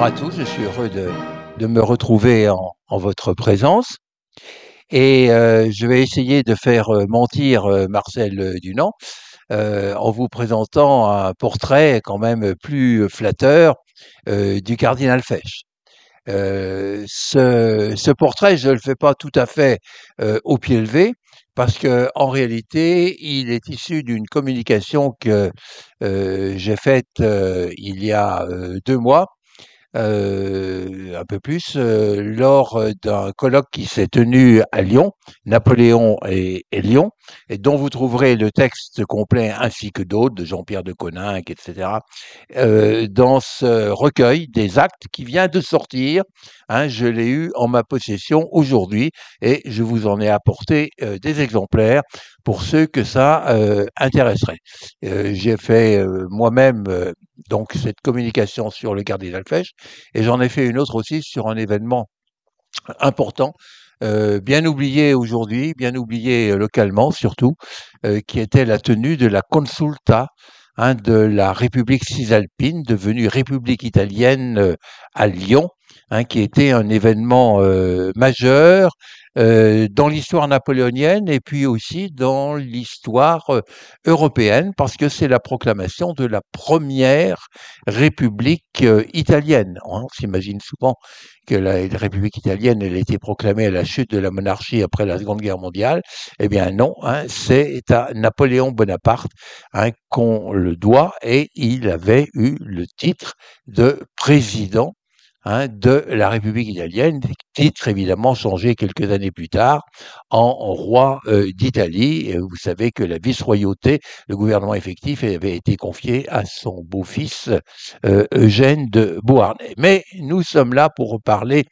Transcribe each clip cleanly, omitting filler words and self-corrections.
à tous, je suis heureux de me retrouver en votre présence et je vais essayer de faire mentir Marcel Dunant en vous présentant un portrait quand même plus flatteur du cardinal Fesch. Ce portrait, je ne le fais pas tout à fait au pied levé, parce que en réalité, il est issu d'une communication que j'ai faite il y a 2 mois, un peu plus, lors d'un colloque qui s'est tenu à Lyon, Napoléon et Lyon, et dont vous trouverez le texte complet ainsi que d'autres de Jean-Pierre de Coninck, etc., dans ce recueil des actes qui vient de sortir. Hein, je l'ai eu en ma possession aujourd'hui et je vous en ai apporté des exemplaires pour ceux que ça intéresserait. J'ai fait moi-même donc cette communication sur le cardinal Fesch, et j'en ai fait une autre aussi sur un événement important, bien oublié aujourd'hui, bien oublié localement surtout, qui était la tenue de la Consulta, hein, de la République cisalpine, devenue République italienne à Lyon, hein, qui était un événement majeur dans l'histoire napoléonienne et puis aussi dans l'histoire européenne, parce que c'est la proclamation de la première République italienne. On s'imagine souvent que la République italienne, elle a été proclamée à la chute de la monarchie après la Seconde Guerre mondiale. Eh bien non, hein, c'est à Napoléon Bonaparte, hein, qu'on le doit, et il avait eu le titre de président, hein, de la République italienne, titre évidemment changé quelques années plus tard en roi d'Italie. Et vous savez que la vice-royauté, le gouvernement effectif, avait été confié à son beau-fils Eugène de Beauharnais. Mais nous sommes là pour parler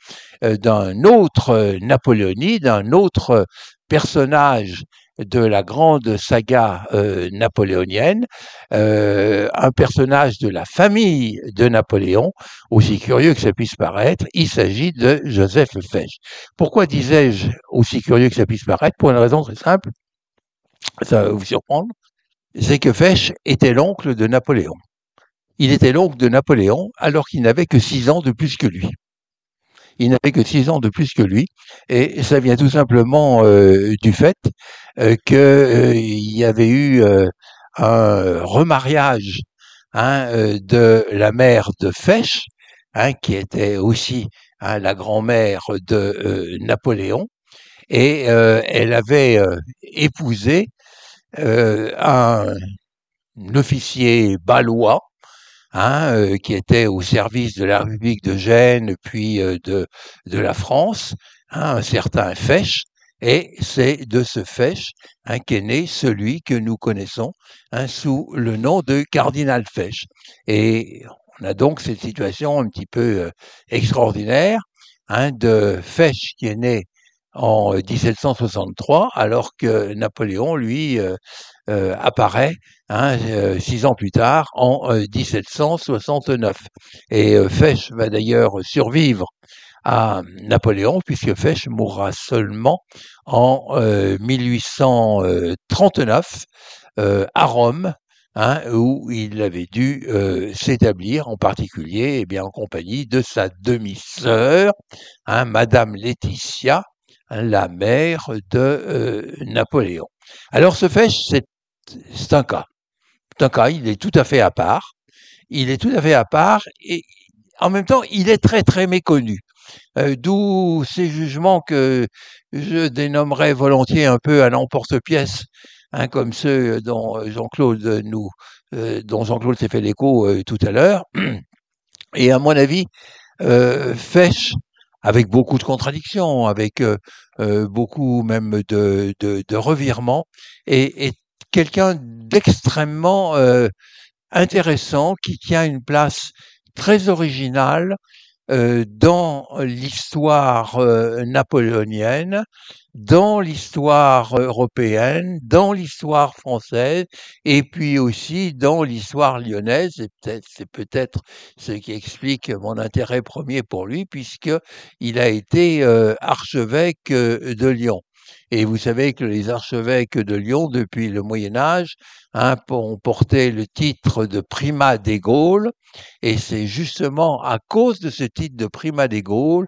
d'un autre Napoléonide, d'un autre personnage de la grande saga napoléonienne, un personnage de la famille de Napoléon, aussi curieux que ça puisse paraître. Il s'agit de Joseph Fesch. Pourquoi disais-je aussi curieux que ça puisse paraître? Pour une raison très simple, ça va vous surprendre, c'est que Fesch était l'oncle de Napoléon. Il était l'oncle de Napoléon alors qu'il n'avait que 6 ans de plus que lui. Il n'avait que 6 ans de plus que lui, et ça vient tout simplement du fait qu'il y avait eu un remariage, hein, de la mère de Fesch, hein, qui était aussi, hein, la grand-mère de Napoléon, et elle avait épousé un officier balois, hein, qui était au service de la République de Gênes, puis de la France, hein, un certain Fesch, et c'est de ce Fesch, hein, qu'est né celui que nous connaissons, hein, sous le nom de cardinal Fesch. Et on a donc cette situation un petit peu extraordinaire, hein, de Fesch qui est né en 1763, alors que Napoléon, lui, apparaît, hein, 6 ans plus tard, en 1769. Et Fesch va d'ailleurs survivre à Napoléon, puisque Fesch mourra seulement en 1839 à Rome, hein, où il avait dû s'établir, en particulier, eh bien, en compagnie de sa demi-sœur, hein, Madame Laetitia, hein, la mère de Napoléon. Alors ce Fesch, c'est un cas. C'est un cas, il est tout à fait à part. Il est tout à fait à part et en même temps, il est très très méconnu. D'où ces jugements que je dénommerais volontiers un peu à l'emporte-pièce, hein, comme ceux dont Jean-Claude s'est fait l'écho tout à l'heure. Et à mon avis, Fesch, avec beaucoup de contradictions, avec beaucoup même de revirements, est quelqu'un d'extrêmement intéressant, qui tient une place très originale dans l'histoire napoléonienne, dans l'histoire européenne, dans l'histoire française, et puis aussi dans l'histoire lyonnaise. Et c'est peut-être ce qui explique mon intérêt premier pour lui, puisque il a été archevêque de Lyon. Et vous savez que les archevêques de Lyon, depuis le Moyen-Âge, ont porté le titre de primat des Gaules, et c'est justement à cause de ce titre de primat des Gaules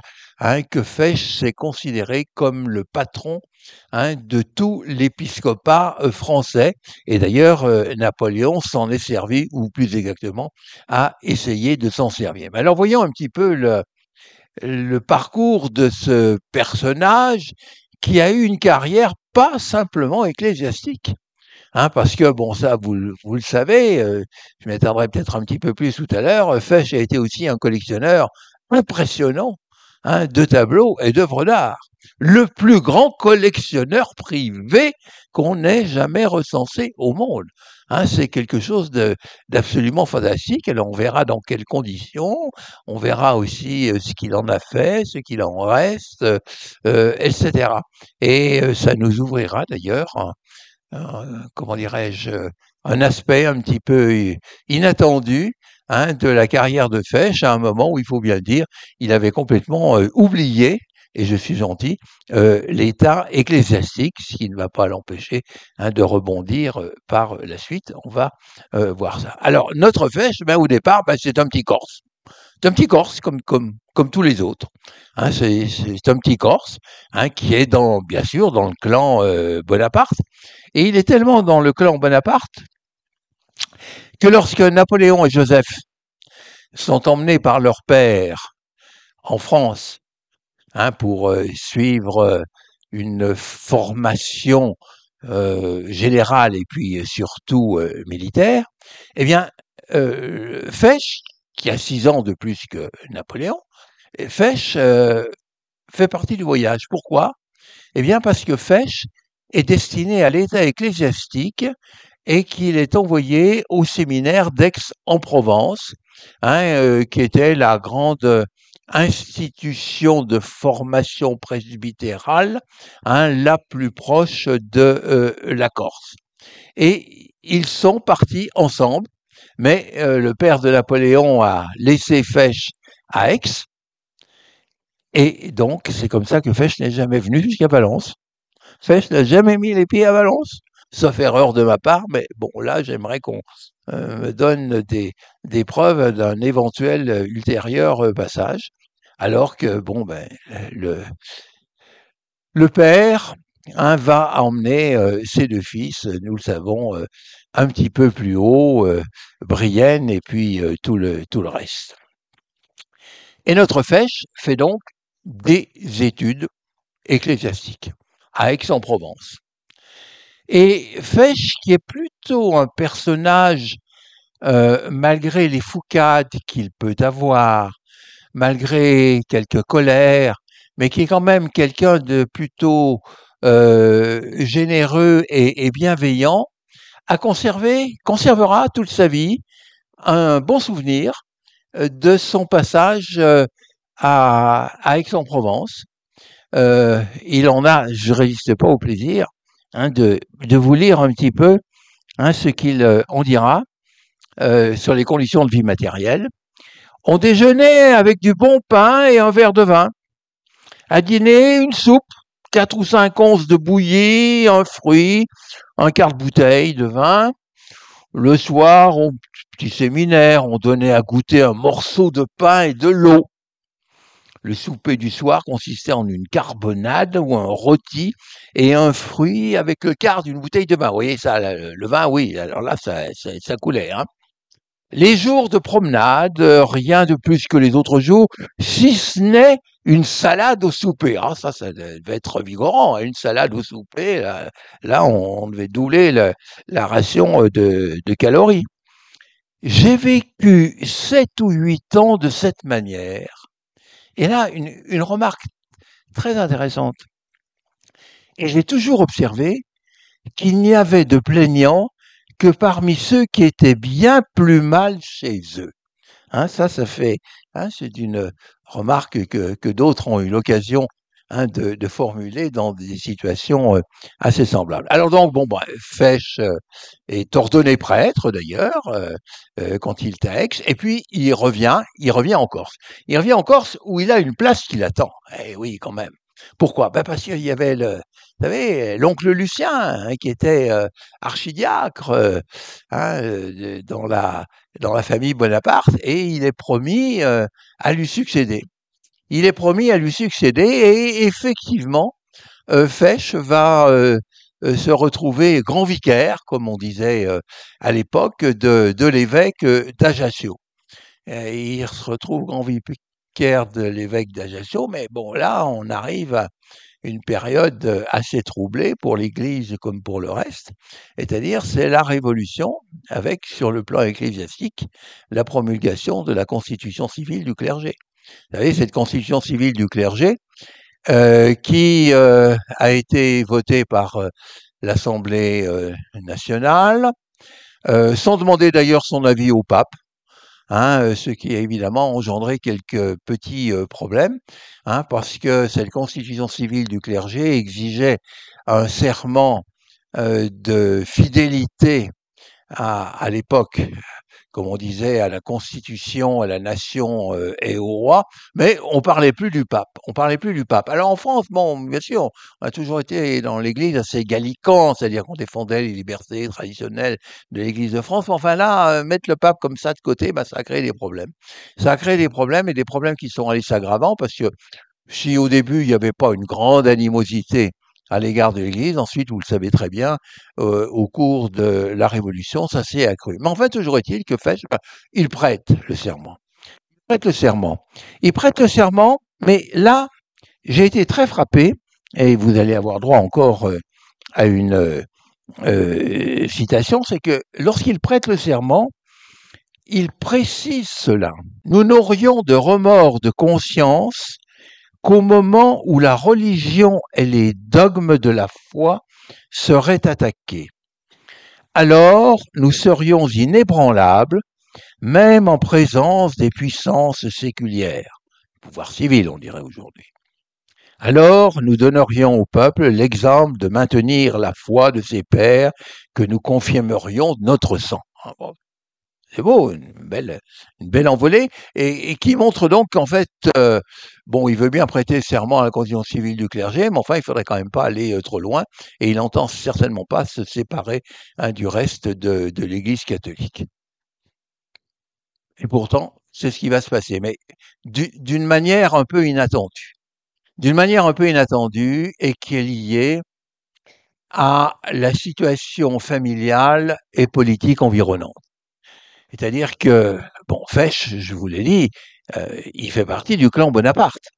que Fesch s'est considéré comme le patron de tout l'épiscopat français. Et d'ailleurs, Napoléon s'en est servi, ou plus exactement, a essayé de s'en servir. Mais alors, voyons un petit peu le parcours de ce personnage qui a eu une carrière pas simplement ecclésiastique. Parce que, bon, ça, vous le savez, je m'étendrai peut-être un petit peu plus tout à l'heure, Fesch a été aussi un collectionneur impressionnant de tableaux et d'œuvres d'art. Le plus grand collectionneur privé qu'on ait jamais recensé au monde. C'est quelque chose d'absolument fantastique. Alors, on verra dans quelles conditions, on verra aussi ce qu'il en a fait, ce qu'il en reste, etc. Et ça nous ouvrira d'ailleurs comment dirais-je, un aspect un petit peu inattendu de la carrière de Fesch à un moment où, il faut bien le dire, il avait complètement oublié, et je suis gentil, l'état ecclésiastique, ce qui ne va pas l'empêcher de rebondir par la suite. On va voir ça. Alors, notre Fesch, au départ, c'est un petit Corse. C'est un petit Corse comme tous les autres. C'est un petit Corse qui est bien sûr dans le clan Bonaparte. Et il est tellement dans le clan Bonaparte que lorsque Napoléon et Joseph sont emmenés par leur père en France pour suivre une formation générale et puis surtout militaire, eh bien, Fesch, qui a 6 ans de plus que Napoléon, Fesch fait partie du voyage. Pourquoi? Eh bien, parce que Fesch est destiné à l'état ecclésiastique et qu'il est envoyé au séminaire d'Aix-en-Provence, qui était la grande institution de formation presbytérale la plus proche de la Corse. Et ils sont partis ensemble, mais le père de Napoléon a laissé Fesch à Aix, et donc c'est comme ça que Fesch n'est jamais venu jusqu'à Valence. Fesch n'a jamais mis les pieds à Valence, sauf erreur de ma part, mais bon, là, j'aimerais qu'on me donne des preuves d'un éventuel ultérieur passage, alors que, le père va emmener ses 2 fils, nous le savons, un petit peu plus haut, Brienne et puis tout le reste. Et notre Fesch fait donc des études ecclésiastiques à Aix-en-Provence. Et Fesch, qui est plutôt un personnage, malgré les foucades qu'il peut avoir, malgré quelques colères, mais qui est quand même quelqu'un de plutôt généreux et bienveillant, conservera toute sa vie un bon souvenir de son passage à Aix-en-Provence. Il en a, je ne résiste pas au plaisir, de vous lire un petit peu ce qu'il en dira sur les conditions de vie matérielle. On déjeunait avec du bon pain et un verre de vin. À dîner, une soupe, 4 ou 5 onces de bouillie, un fruit, un quart de bouteille de vin. Le soir, petit séminaire, on donnait à goûter un morceau de pain et de l'eau. Le souper du soir consistait en une carbonade ou un rôti et un fruit avec le quart d'une bouteille de vin. Vous voyez ça, le vin, oui, alors là, ça coulait. Les jours de promenade, rien de plus que les autres jours, si ce n'est une salade au souper. Ça devait être vigorant, une salade au souper. Là on devait doubler la ration de calories. J'ai vécu 7 ou 8 ans de cette manière. Et là, une remarque très intéressante. Et j'ai toujours observé qu'il n'y avait de plaignants que parmi ceux qui étaient bien plus mal chez eux. Ça fait, c'est une remarque que d'autres ont eu l'occasion de formuler dans des situations assez semblables. Alors donc, Fesch est ordonné prêtre d'ailleurs quand il est à Aix, et puis il revient en Corse. Il revient en Corse où il a une place qui l'attend. Eh oui, quand même. Pourquoi? Ben parce qu'il y avait vous savez, l'oncle Lucien, hein, qui était archidiacre dans la famille Bonaparte, et il est promis à lui succéder. Il est promis à lui succéder, et effectivement, Fesch va se retrouver grand vicaire, comme on disait à l'époque, de l'évêque d'Ajaccio. Il se retrouve grand vicaire de l'évêque d'Ajaccio, mais bon, là, on arrive à une période assez troublée pour l'Église comme pour le reste, c'est-à-dire c'est la Révolution, avec, sur le plan ecclésiastique, la promulgation de la constitution civile du clergé. Vous savez, cette constitution civile du clergé, qui a été votée par l'Assemblée nationale, sans demander d'ailleurs son avis au pape, ce qui a évidemment engendré quelques petits problèmes, parce que cette constitution civile du clergé exigeait un serment de fidélité à l'époque, comme on disait, à la Constitution, à la nation et au roi, mais on parlait plus du pape. On parlait plus du pape. Alors en France, bon, bien sûr, on a toujours été dans l'Église assez gallican, c'est-à-dire qu'on défendait les libertés traditionnelles de l'Église de France. Mais enfin là, mettre le pape comme ça de côté, bah, ça a créé des problèmes. Ça a créé des problèmes, et des problèmes qui sont allés s'aggravant, parce que si au début il n'y avait pas une grande animosité à l'égard de l'Église, ensuite, vous le savez très bien, au cours de la Révolution, ça s'est accru. Mais enfin, toujours est-il que Fesch, il prête le serment. Il prête le serment. Il prête le serment, mais là, j'ai été très frappé, et vous allez avoir droit encore à une citation, c'est que lorsqu'il prête le serment, il précise cela. Nous n'aurions de remords de conscience qu'au moment où la religion et les dogmes de la foi seraient attaqués. Alors, nous serions inébranlables, même en présence des puissances séculières, pouvoir civil, on dirait aujourd'hui. Alors, nous donnerions au peuple l'exemple de maintenir la foi de ses pères, que nous confirmerions de notre sang. C'est beau, une belle envolée, et qui montre donc qu'en fait, bon, il veut bien prêter serment à la constitution civile du clergé, mais enfin, il faudrait quand même pas aller trop loin, et il n'entend certainement pas se séparer du reste de l'Église catholique. Et pourtant, c'est ce qui va se passer, mais d'une manière un peu inattendue. D'une manière un peu inattendue, et qui est liée à la situation familiale et politique environnante. C'est-à-dire que, bon, Fesch, je vous l'ai dit, il fait partie du clan Bonaparte.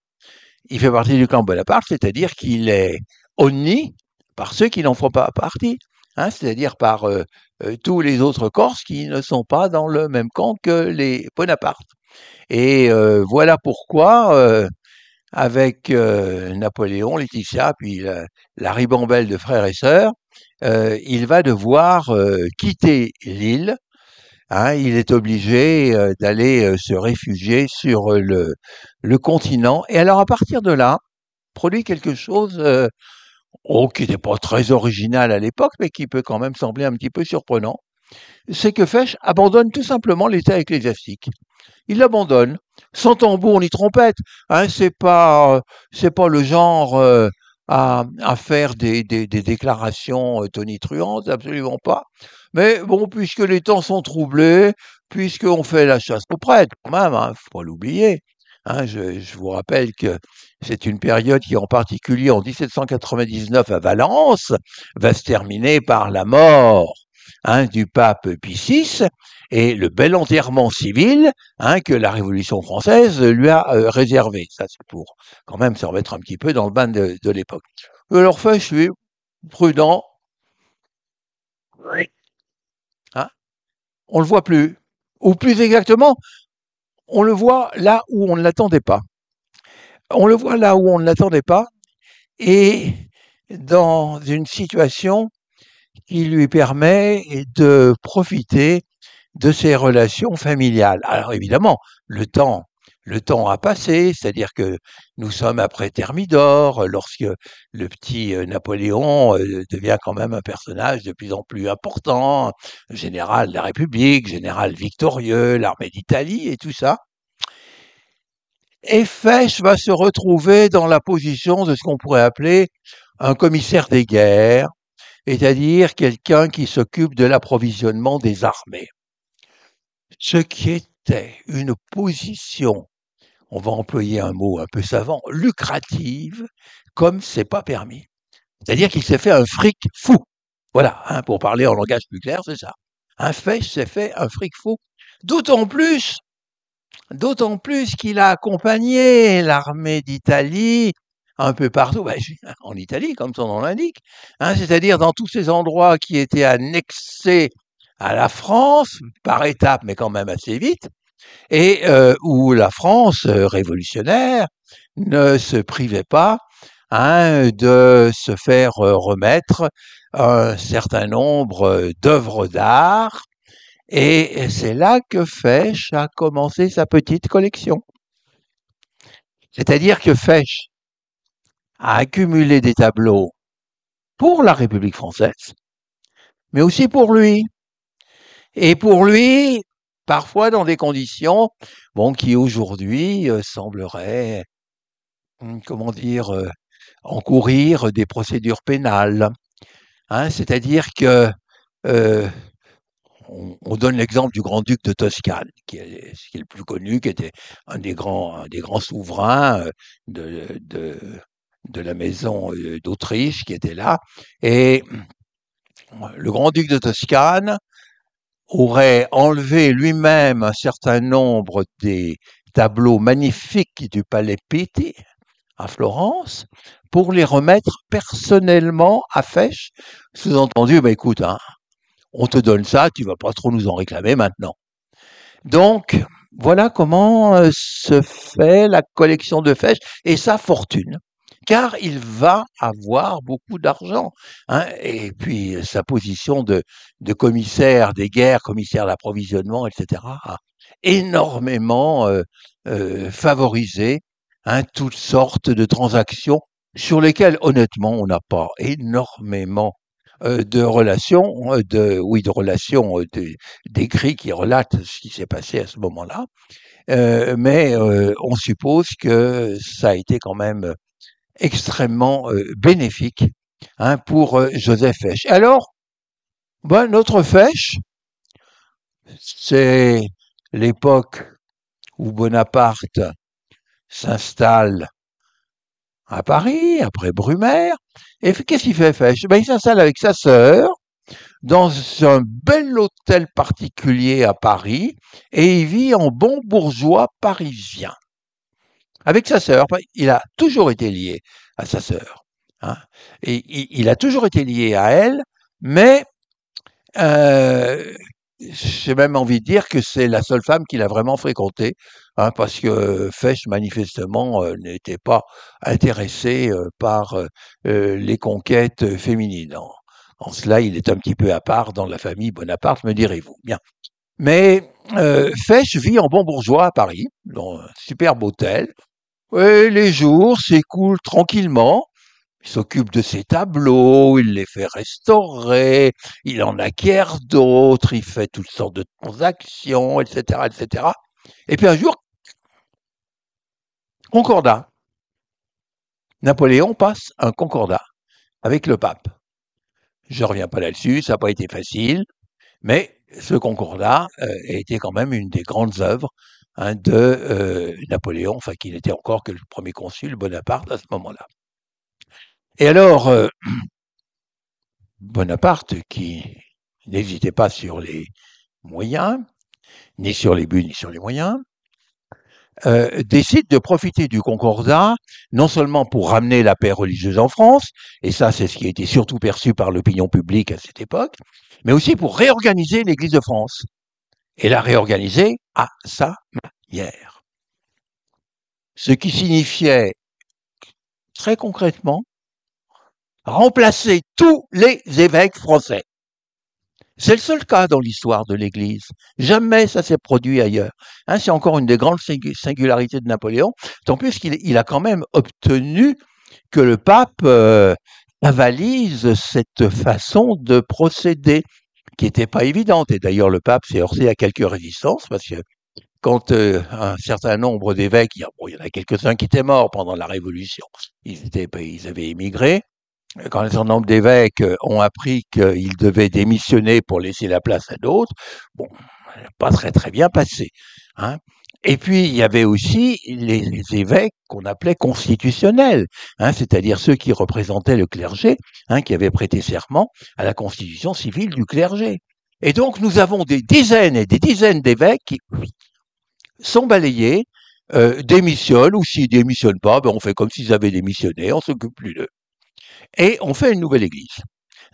Il fait partie du clan Bonaparte, c'est-à-dire qu'il est honni par ceux qui n'en font pas partie, c'est-à-dire par tous les autres Corses qui ne sont pas dans le même camp que les Bonaparte. Et voilà pourquoi, avec Napoléon, Laetitia, puis la ribambelle de frères et sœurs, il va devoir quitter l'île. Il est obligé d'aller se réfugier sur le continent. Et alors, à partir de là, produit quelque chose qui n'était pas très original à l'époque, mais qui peut quand même sembler un petit peu surprenant. C'est que Fesch abandonne tout simplement l'État ecclésiastique. Il l'abandonne, sans tambour ni trompette. C'est pas le genre à faire des déclarations tonitruantes, absolument pas. Mais bon, puisque les temps sont troublés, puisqu'on fait la chasse aux prêtres, quand même, faut pas l'oublier. Je vous rappelle que c'est une période qui, en particulier en 1799 à Valence, va se terminer par la mort du pape Pie VI, et le bel enterrement civil que la Révolution française lui a réservé. Ça, c'est pour quand même se remettre un petit peu dans le bain de l'époque. Alors, je suis prudent. On le voit plus. Ou plus exactement, on le voit là où on ne l'attendait pas. On le voit là où on ne l'attendait pas, et dans une situation qui lui permet de profiter de ses relations familiales. Alors évidemment, le temps a passé, c'est-à-dire que nous sommes après Thermidor, lorsque le petit Napoléon devient quand même un personnage de plus en plus important, général de la République, général victorieux, l'armée d'Italie et tout ça. Et Fesch va se retrouver dans la position de ce qu'on pourrait appeler un commissaire des guerres, c'est-à-dire quelqu'un qui s'occupe de l'approvisionnement des armées. Ce qui était une position, on va employer un mot un peu savant, lucrative, comme c'est pas permis. C'est-à-dire qu'il s'est fait un fric fou. Voilà, hein, pour parler en langage plus clair, c'est ça. Un Fesch s'est fait un fric fou. D'autant plus qu'il a accompagné l'armée d'Italie un peu partout, en Italie, comme son nom l'indique, hein, c'est-à-dire dans tous ces endroits qui étaient annexés à la France, par étapes, mais quand même assez vite, et où la France révolutionnaire ne se privait pas, hein, de se faire remettre un certain nombre d'œuvres d'art, et c'est là que Fesch a commencé sa petite collection. C'est-à-dire que Fesch a accumulé des tableaux pour la République française, mais aussi pour lui. Et pour lui, parfois dans des conditions, qui aujourd'hui sembleraient, comment dire, encourir des procédures pénales. Hein, c'est-à-dire que euh, on donne l'exemple du grand-duc de Toscane, qui est le plus connu, qui était un des grands souverains de la maison d'Autriche qui était là. Et le grand-duc de Toscane aurait enlevé lui-même un certain nombre des tableaux magnifiques du palais Pitti à Florence pour les remettre personnellement à Fesch. Sous-entendu, écoute, hein, on te donne ça, tu vas pas trop nous en réclamer maintenant. Donc, voilà comment se fait la collection de Fesch et sa fortune. Car il va avoir beaucoup d'argent. Hein, et puis, sa position de commissaire des guerres, commissaire d'approvisionnement, etc., a énormément favorisé, hein, toutes sortes de transactions sur lesquelles, honnêtement, on n'a pas énormément de relations, de relations d'écrits qui relatent ce qui s'est passé à ce moment-là, mais on suppose que ça a été quand même extrêmement bénéfique, hein, pour Joseph Fesch. Alors, notre Fesch, c'est l'époque où Bonaparte s'installe à Paris, après Brumaire, et qu'est-ce qu'il fait Fesch? Il s'installe avec sa sœur dans un bel hôtel particulier à Paris, et il vit en bon bourgeois parisien. Avec sa sœur, il a toujours été lié à sa sœur. Hein, et il a toujours été lié à elle, mais j'ai même envie de dire que c'est la seule femme qu'il a vraiment fréquentée, hein, parce que Fesch, manifestement, n'était pas intéressé par les conquêtes féminines. En cela, il est un petit peu à part dans la famille Bonaparte, me direz-vous. Bien. Mais Fesch vit en bon bourgeois à Paris, dans un superbe hôtel, et les jours s'écoulent tranquillement. Il s'occupe de ses tableaux, il les fait restaurer, il en acquiert d'autres, il fait toutes sortes de transactions, etc., etc. Et puis un jour, concordat. Napoléon passe un concordat avec le pape. Je ne reviens pas là-dessus, ça n'a pas été facile, mais ce concordat a été quand même une des grandes œuvres, hein, de Napoléon, enfin qu'il n'était encore que le premier consul Bonaparte à ce moment-là. Et alors, Bonaparte, qui n'hésitait pas sur les moyens, ni sur les buts, ni sur les moyens, décide de profiter du concordat, non seulement pour ramener la paix religieuse en France, et ça c'est ce qui a été surtout perçu par l'opinion publique à cette époque, mais aussi pour réorganiser l'Église de France, et la réorganiser à sa manière. Ce qui signifiait, très concrètement, remplacer tous les évêques français. C'est le seul cas dans l'histoire de l'Église. Jamais ça s'est produit ailleurs. Hein, c'est encore une des grandes singularités de Napoléon, tant plus qu'il a quand même obtenu que le pape avalise cette façon de procéder, qui n'était pas évidente. Et d'ailleurs, le pape s'est heurté à quelques résistances, parce que quand un certain nombre d'évêques, il y en a quelques-uns qui étaient morts pendant la Révolution, ils avaient émigré. Quand un certain nombre d'évêques ont appris qu'ils devaient démissionner pour laisser la place à d'autres, bon, pas très très bien passé. Hein. Et puis il y avait aussi les évêques qu'on appelait constitutionnels, hein, c'est-à-dire ceux qui représentaient le clergé, hein, qui avaient prêté serment à la constitution civile du clergé. Et donc nous avons des dizaines et des dizaines d'évêques qui sont balayés, démissionnent, ou s'ils démissionnent pas, ben on fait comme s'ils avaient démissionné, on s'occupe plus d'eux. Et on fait une nouvelle église.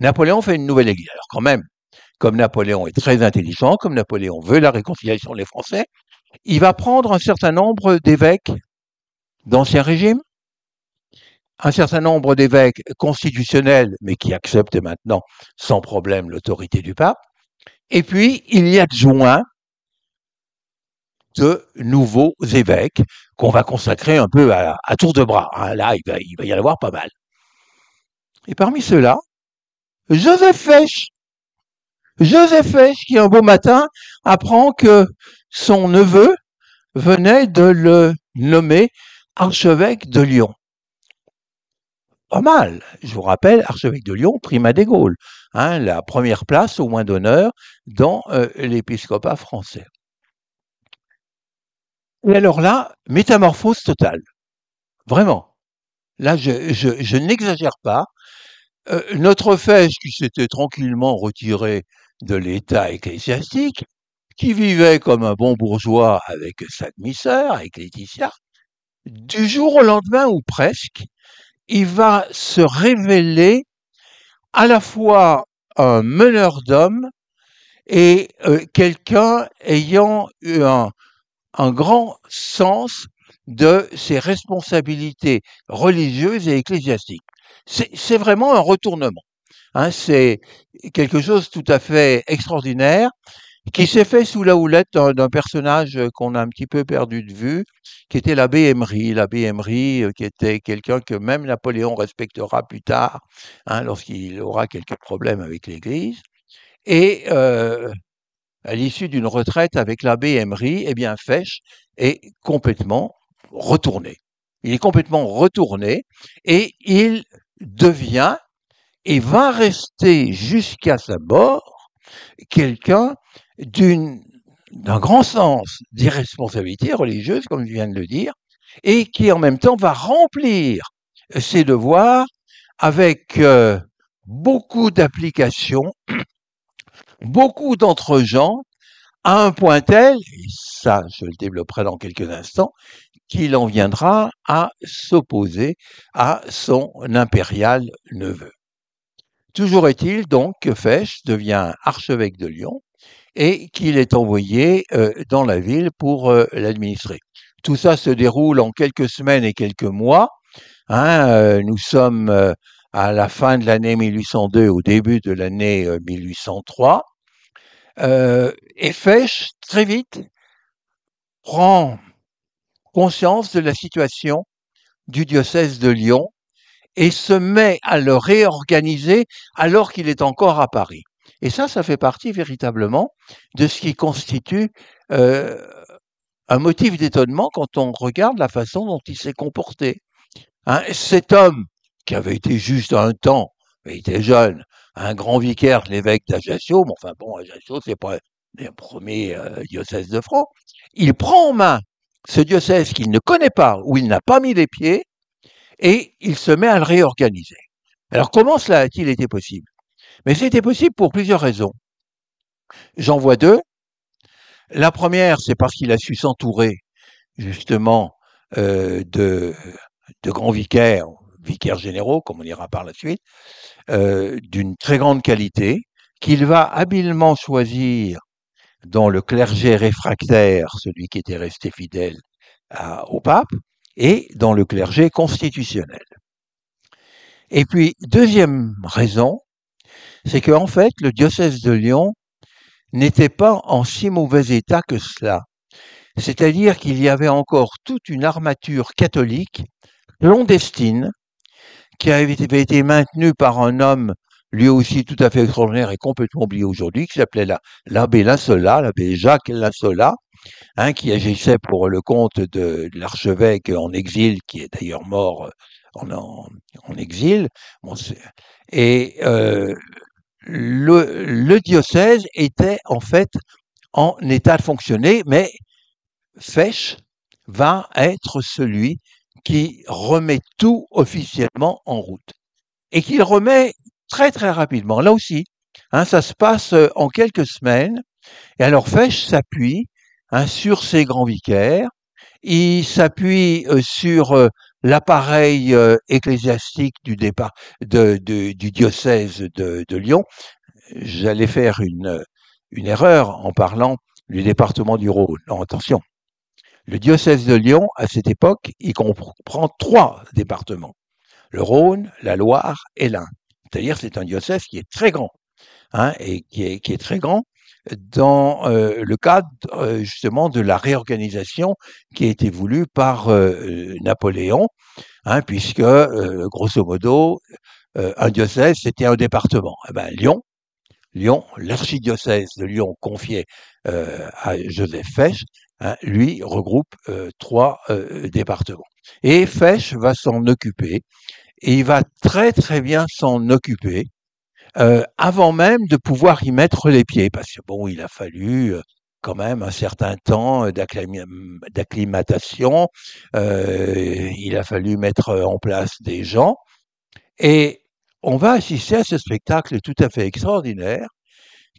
Napoléon fait une nouvelle église. Alors quand même, comme Napoléon est très intelligent, comme Napoléon veut la réconciliation des Français, il va prendre un certain nombre d'évêques d'Ancien Régime, un certain nombre d'évêques constitutionnels, mais qui acceptent maintenant sans problème l'autorité du pape, et puis il y adjoint de nouveaux évêques qu'on va consacrer un peu à tour de bras. Hein. Là, il va y en avoir pas mal. Et parmi ceux-là, Joseph Fesch, qui un beau matin apprend que son neveu venait de le nommer archevêque de Lyon. Pas mal. Je vous rappelle, archevêque de Lyon, primat des Gaules, hein, la première place au moins d'honneur dans l'épiscopat français. Et alors là, métamorphose totale. Vraiment. Là, je n'exagère pas. Notre Fesch, qui s'était tranquillement retiré de l'état ecclésiastique, qui vivait comme un bon bourgeois avec sa demi-sœur, avec Laetitia, du jour au lendemain, ou presque, il va se révéler à la fois un meneur d'hommes et quelqu'un ayant eu un grand sens de ses responsabilités religieuses et ecclésiastiques. C'est vraiment un retournement. Hein, c'est quelque chose de tout à fait extraordinaire qui s'est fait sous la houlette d'un personnage qu'on a un petit peu perdu de vue, qui était l'abbé Emery. L'abbé Emery, qui était quelqu'un que même Napoléon respectera plus tard, hein, lorsqu'il aura quelques problèmes avec l'Église. Et à l'issue d'une retraite avec l'abbé Emery, eh bien Fesch est complètement retourné. Il est complètement retourné et il devient et va rester jusqu'à sa mort quelqu'un d'un grand sens d'irresponsabilité religieuse, comme je viens de le dire, et qui en même temps va remplir ses devoirs avec beaucoup d'applications, beaucoup d'entre-gens, à un point tel, et ça je le développerai dans quelques instants, qu'il en viendra à s'opposer à son impérial neveu. Toujours est-il donc que Fesch devient archevêque de Lyon et qu'il est envoyé dans la ville pour l'administrer. Tout ça se déroule en quelques semaines et quelques mois. Hein, nous sommes à la fin de l'année 1802, au début de l'année 1803. Et Fesch, très vite, prend conscience de la situation du diocèse de Lyon et se met à le réorganiser alors qu'il est encore à Paris. Et ça fait partie véritablement de ce qui constitue un motif d'étonnement quand on regarde la façon dont il s'est comporté. Hein, cet homme, qui avait été juste un temps, il était jeune, un grand vicaire, l'évêque d'Ajaccio, mais enfin bon, Ajaccio, c'est pas le premier diocèse de France, il prend en main ce diocèse qu'il ne connaît pas, où il n'a pas mis les pieds, et il se met à le réorganiser. Alors comment cela a-t-il été possible? Mais c'était possible pour plusieurs raisons. J'en vois deux. La première, c'est parce qu'il a su s'entourer justement de grands vicaires, vicaires généraux, comme on ira par la suite, d'une très grande qualité, qu'il va habilement choisir dans le clergé réfractaire, celui qui était resté fidèle au pape, et dans le clergé constitutionnel. Et puis, deuxième raison, c'est qu'en fait, le diocèse de Lyon n'était pas en si mauvais état que cela. C'est-à-dire qu'il y avait encore toute une armature catholique clandestine qui avait été maintenue par un homme lui aussi tout à fait extraordinaire et complètement oublié aujourd'hui, qui s'appelait l'abbé Linsola, l'abbé Jacques Linsola, hein, qui agissait pour le compte de l'archevêque en exil, qui est d'ailleurs mort en exil. Bon, et le diocèse était en fait en état de fonctionner, mais Fesch va être celui qui remet tout officiellement en route. Et qu'il remet très très rapidement. Là aussi, hein, ça se passe en quelques semaines. Et alors Fesch s'appuie, hein, sur ses grands vicaires, il s'appuie sur l'appareil ecclésiastique du diocèse de Lyon. J'allais faire une erreur en parlant du département du Rhône. Non, attention. Le diocèse de Lyon, à cette époque, il comprend 3 départements. Le Rhône, la Loire et l'Ain. C'est-à-dire c'est un diocèse qui est très grand, hein, et qui est très grand dans le cadre justement de la réorganisation qui a été voulue par Napoléon, hein, puisque grosso modo un diocèse c'était un département. Eh ben, Lyon, l'archidiocèse de Lyon confié à Joseph Fesch, hein, lui regroupe 3 départements. Et Fesch va s'en occuper. Et il va très très bien s'en occuper avant même de pouvoir y mettre les pieds, parce que bon, il a fallu quand même un certain temps d'acclimatation, il a fallu mettre en place des gens, et on va assister à ce spectacle tout à fait extraordinaire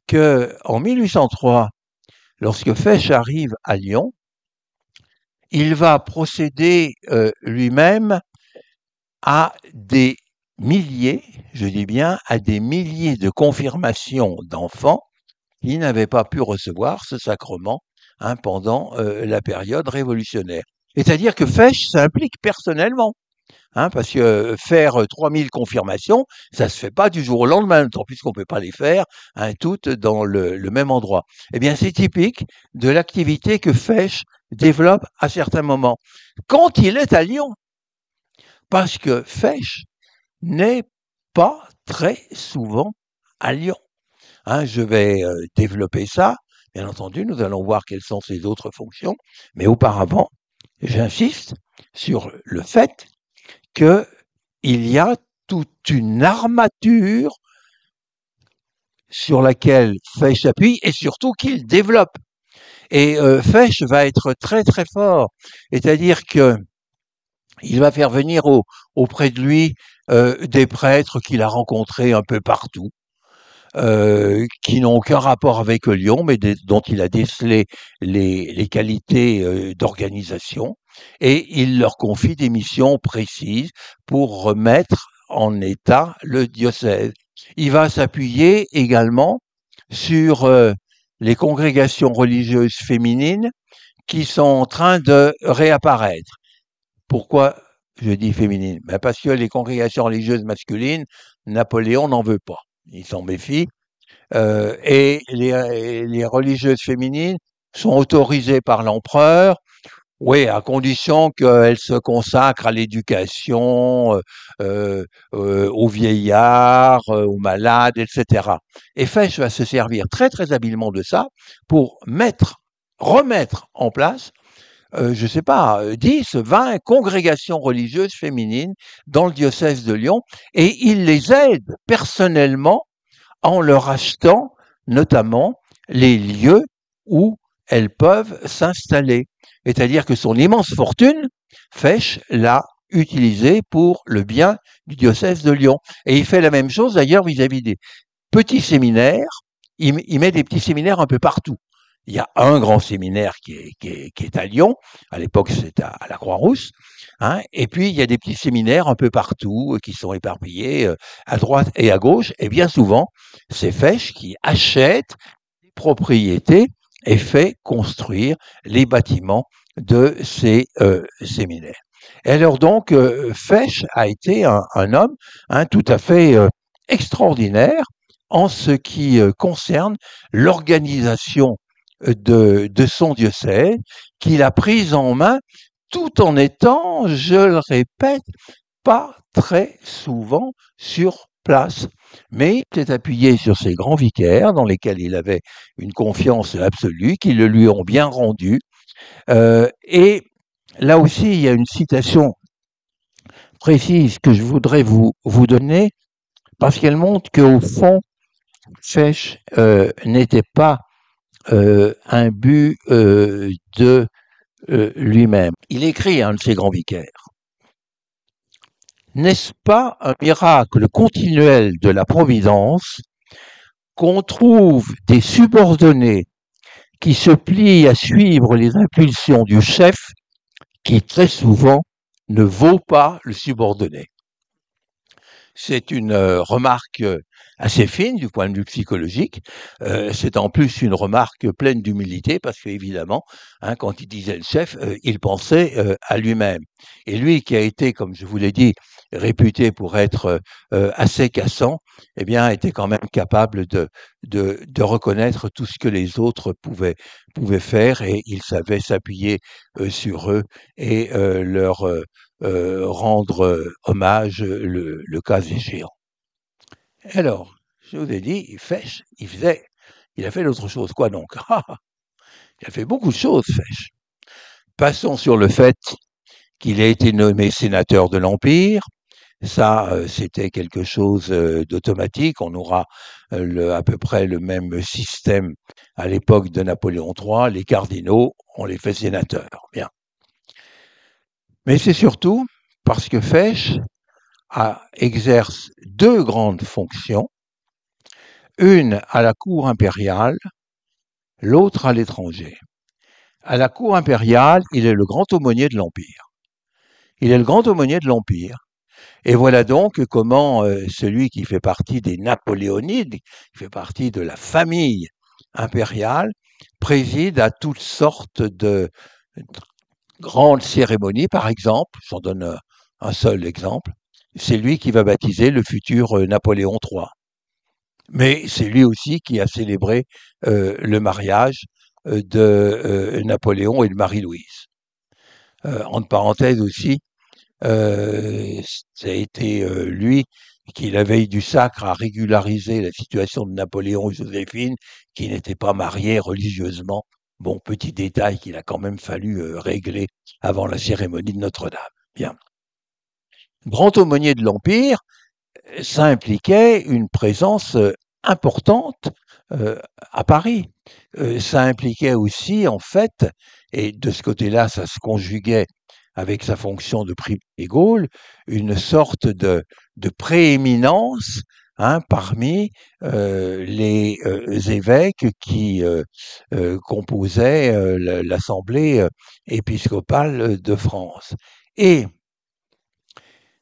que en 1803, lorsque Fesch arrive à Lyon, il va procéder lui-même à des milliers, je dis bien, à des milliers de confirmations d'enfants qui n'avaient pas pu recevoir ce sacrement, hein, pendant la période révolutionnaire. C'est-à-dire que Fesch s'implique personnellement, hein, parce que faire 3000 confirmations, ça se fait pas du jour au lendemain, tant plus qu'on peut pas les faire, hein, toutes dans le même endroit. Eh bien, c'est typique de l'activité que Fesch développe à certains moments, quand il est à Lyon, parce que Fesch n'est pas très souvent à Lyon. Hein, je vais développer ça. Bien entendu, nous allons voir quelles sont ses autres fonctions. Mais auparavant, j'insiste sur le fait qu'il y a toute une armature sur laquelle Fesch s'appuie et surtout qu'il développe. Et Fesch va être très très fort. C'est-à-dire que il va faire venir auprès de lui des prêtres qu'il a rencontrés un peu partout, qui n'ont aucun rapport avec Lyon, mais dont il a décelé les qualités d'organisation, et il leur confie des missions précises pour remettre en état le diocèse. Il va s'appuyer également sur les congrégations religieuses féminines qui sont en train de réapparaître. Pourquoi je dis féminine? Ben parce que les congrégations religieuses masculines, Napoléon n'en veut pas. Il s'en méfie. Et les religieuses féminines sont autorisées par l'empereur, oui, à condition qu'elles se consacrent à l'éducation, aux vieillards, aux malades, etc. Et Fesch va se servir très très habilement de ça pour remettre en place je sais pas, 10, 20 congrégations religieuses féminines dans le diocèse de Lyon, et il les aide personnellement en leur achetant notamment les lieux où elles peuvent s'installer. C'est-à-dire que son immense fortune, Fesch l'a utilisée pour le bien du diocèse de Lyon. Et il fait la même chose d'ailleurs vis-à-vis des petits séminaires. Il met des petits séminaires un peu partout. Il y a un grand séminaire qui est à Lyon. À l'époque, c'est à la Croix-Rousse. Hein, et puis, il y a des petits séminaires un peu partout qui sont éparpillés à droite et à gauche. Et bien souvent, c'est Fesch qui achète des propriétés et fait construire les bâtiments de ces séminaires. Et alors donc, Fesch a été un homme, hein, tout à fait extraordinaire en ce qui concerne l'organisation de son diocèse, qu'il a prise en main tout en étant, je le répète, pas très souvent sur place, mais il s'est appuyé sur ses grands vicaires, dans lesquels il avait une confiance absolue, qui le lui ont bien rendu. Et là aussi, il y a une citation précise que je voudrais vous donner, parce qu'elle montre qu'au fond, Fesch n'était pas un but de lui-même. Il écrit à un de ses grands vicaires: n'est-ce pas un miracle continuel de la Providence qu'on trouve des subordonnés qui se plient à suivre les impulsions du chef qui très souvent ne vaut pas le subordonné? C'est une remarque assez fine du point de vue psychologique. C'est en plus une remarque pleine d'humilité parce qu'évidemment, hein, quand il disait le chef, il pensait à lui-même. Et lui qui a été, comme je vous l'ai dit, réputé pour être assez cassant, eh bien, était quand même capable de reconnaître tout ce que les autres pouvaient faire et il savait s'appuyer sur eux et leur rendre hommage le cas échéant. Alors, je vous ai dit, Fesch, il a fait d'autres choses. Quoi donc? Il a fait beaucoup de choses, Fesch. Passons sur le fait qu'il a été nommé sénateur de l'Empire. Ça, c'était quelque chose d'automatique. On aura à peu près le même système à l'époque de Napoléon III. Les cardinaux, on les fait sénateurs. Bien. Mais c'est surtout parce que Fesch exerce deux grandes fonctions, une à la cour impériale, l'autre à l'étranger. À la cour impériale, il est le grand aumônier de l'Empire. Il est le grand aumônier de l'Empire. Et voilà donc comment celui qui fait partie des Napoléonides, qui fait partie de la famille impériale, préside à toutes sortes de grandes cérémonies. Par exemple, j'en donne un seul exemple, c'est lui qui va baptiser le futur Napoléon III. Mais c'est lui aussi qui a célébré le mariage de Napoléon et de Marie-Louise. Entre parenthèses aussi, ça a été lui qui, la veille du sacre, a régularisé la situation de Napoléon et Joséphine, qui n'étaient pas mariés religieusement. Bon, petit détail qu'il a quand même fallu régler avant la cérémonie de Notre-Dame. Bien. Grand aumônier de l'Empire, ça impliquait une présence importante à Paris. Ça impliquait aussi, en fait, et de ce côté-là, ça se conjuguait avec sa fonction de prix des Gaules, une sorte de prééminence parmi les évêques qui composaient l'Assemblée épiscopale de France. Et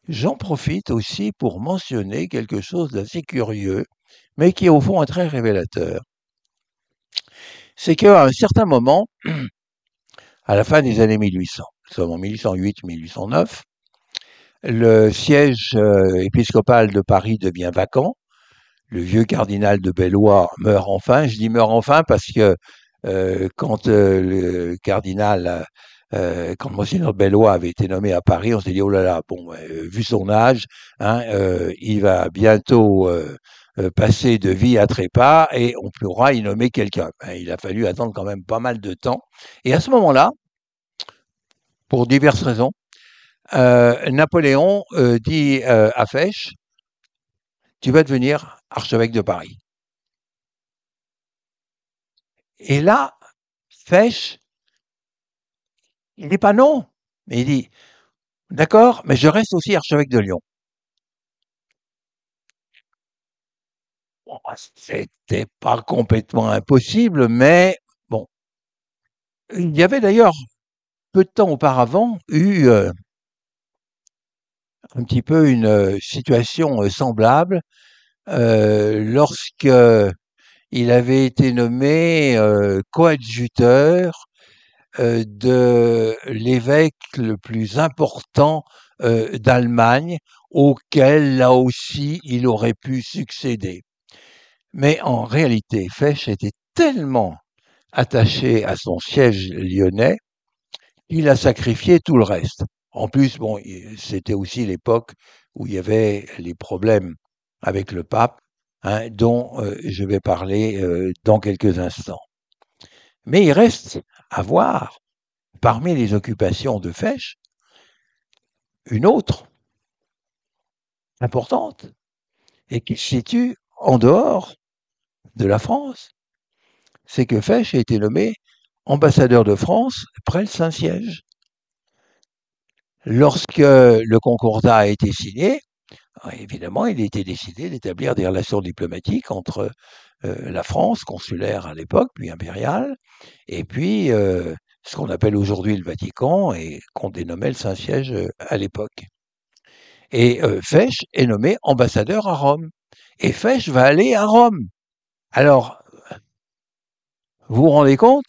j'en profite aussi pour mentionner quelque chose d'assez curieux, mais qui au fond est très révélateur. C'est qu'à un certain moment, à la fin des années 1800, nous sommes en 1808-1809, le siège épiscopal de Paris devient vacant, le vieux cardinal de Bellois meurt enfin. Je dis meurt enfin parce que quand le cardinal, quand Monseigneur Bellois avait été nommé à Paris, on s'est dit, oh là là, bon, vu son âge, il va bientôt passer de vie à trépas et on pourra y nommer quelqu'un. Il a fallu attendre quand même pas mal de temps. Et à ce moment-là, pour diverses raisons, Napoléon dit à Fesch, tu vas devenir archevêque de Paris. Et là, Fesch, il dit pas non, mais il dit, d'accord, mais je reste aussi archevêque de Lyon. Bon, c'était pas complètement impossible, mais bon. Il y avait d'ailleurs, peu de temps auparavant, eu un petit peu une situation semblable lorsque il avait été nommé coadjuteur de l'évêque le plus important d'Allemagne, auquel là aussi il aurait pu succéder. Mais en réalité, Fesch était tellement attaché à son siège lyonnais qu'il a sacrifié tout le reste. En plus, bon, c'était aussi l'époque où il y avait les problèmes avec le pape, hein, dont je vais parler dans quelques instants. Mais il reste à voir, parmi les occupations de Fesch, une autre importante et qui se situe en dehors de la France. C'est que Fesch a été nommé ambassadeur de France près le Saint-Siège. Lorsque le Concordat a été signé, évidemment, il a été décidé d'établir des relations diplomatiques entre la France, consulaire à l'époque, puis impériale, et puis ce qu'on appelle aujourd'hui le Vatican et qu'on dénommait le Saint-Siège à l'époque. Et Fesch est nommé ambassadeur à Rome. Et Fesch va aller à Rome. Alors, vous vous rendez compte?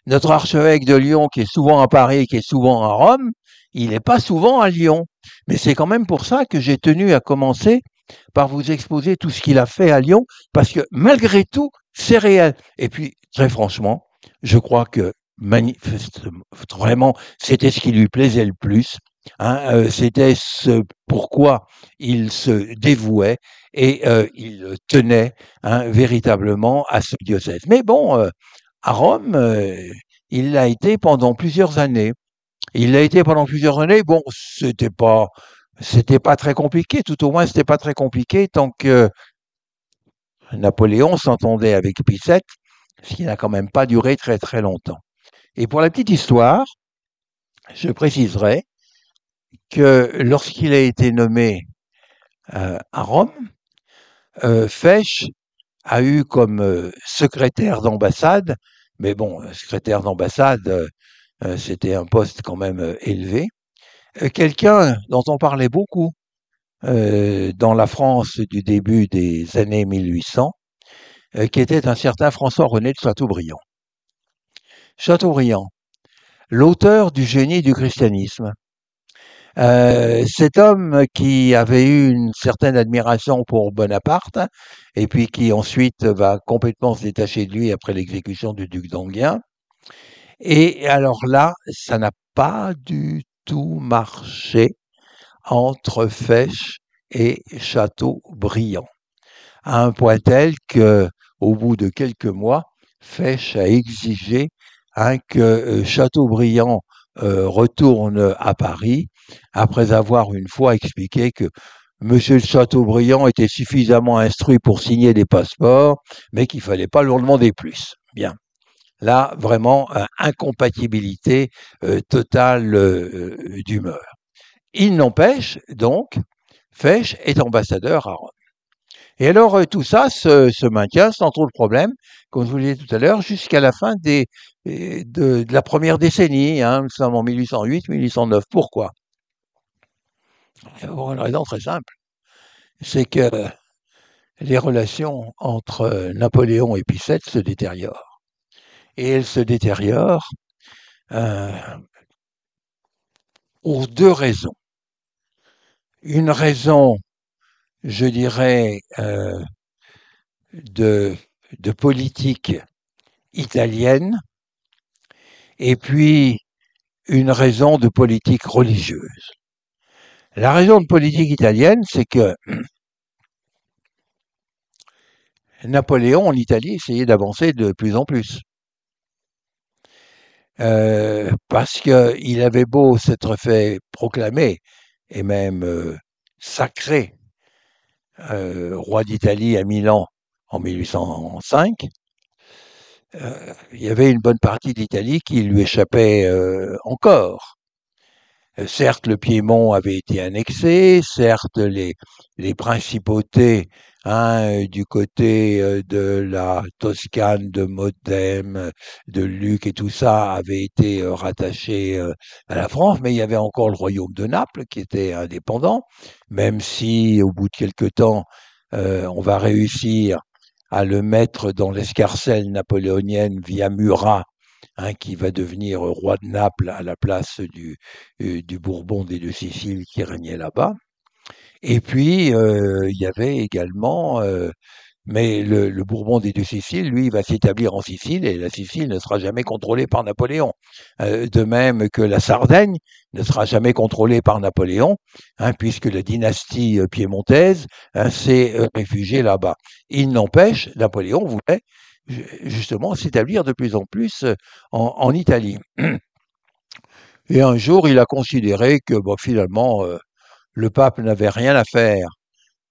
Notre archevêque de Lyon, qui est souvent à Paris, qui est souvent à Rome, il n'est pas souvent à Lyon. Mais c'est quand même pour ça que j'ai tenu à commencer par vous exposer tout ce qu'il a fait à Lyon, parce que malgré tout, c'est réel. Et puis, très franchement, je crois que vraiment, c'était ce qui lui plaisait le plus. Hein, c'était ce pourquoi il se dévouait et il tenait, hein, véritablement à ce diocèse. Mais bon, à Rome, il l'a été pendant plusieurs années. Il l'a été pendant plusieurs années. Bon, c'était pas très compliqué. Tout au moins, c'était pas très compliqué tant que Napoléon s'entendait avec Pie VII, ce qui n'a quand même pas duré très très longtemps. Et pour la petite histoire, je préciserai que lorsqu'il a été nommé à Rome, Fesch a eu comme secrétaire d'ambassade, mais bon, secrétaire d'ambassade, c'était un poste quand même élevé, quelqu'un dont on parlait beaucoup dans la France du début des années 1800, qui était un certain François-René de Chateaubriand. Chateaubriand, l'auteur du Génie du christianisme. Cet homme qui avait eu une certaine admiration pour Bonaparte, et puis qui ensuite va complètement se détacher de lui après l'exécution du duc d'Enghien. Et alors là, ça n'a pas du tout marché entre Fesch et Chateaubriand, à un point tel que, au bout de quelques mois, Fesch a exigé, hein, que Chateaubriand retourne à Paris, après avoir une fois expliqué que Monsieur Chateaubriand était suffisamment instruit pour signer des passeports, mais qu'il fallait pas leur demander plus. Bien. Là, vraiment, incompatibilité totale d'humeur. Il n'empêche, donc, Fesch est ambassadeur à Rome. Et alors, tout ça se maintient sans trop de problèmes, comme je vous le disais tout à l'heure, jusqu'à la fin de la première décennie, hein, nous sommes en 1808-1809. Pourquoi? Pour une raison très simple, c'est que les relations entre Napoléon et Pie VII se détériorent. Et elles se détériorent euh, pour deux raisons. Une raison, je dirais, de politique italienne, et puis une raison de politique religieuse. La raison de politique italienne, c'est que Napoléon en Italie essayait d'avancer de plus en plus. Parce qu'il avait beau s'être fait proclamer et même sacré roi d'Italie à Milan en 1805, il y avait une bonne partie d'Italie qui lui échappait encore. Certes, le Piémont avait été annexé, certes, les principautés, hein, du côté de la Toscane, de Modène, de Lucques et tout ça avaient été rattachés à la France, mais il y avait encore le royaume de Naples qui était indépendant, même si au bout de quelque temps, on va réussir à le mettre dans l'escarcelle napoléonienne via Murat, hein, qui va devenir roi de Naples à la place du Bourbon des deux Siciles qui régnait là-bas. Et puis, il y avait également Mais le Bourbon des deux Siciles, lui, va s'établir en Sicile et la Sicile ne sera jamais contrôlée par Napoléon. De même que la Sardaigne ne sera jamais contrôlée par Napoléon, hein, puisque la dynastie piémontaise s'est réfugiée là-bas. Il n'empêche, Napoléon voulait justement s'établir de plus en plus en Italie. Et un jour, il a considéré que bon, finalement, le pape n'avait rien à faire,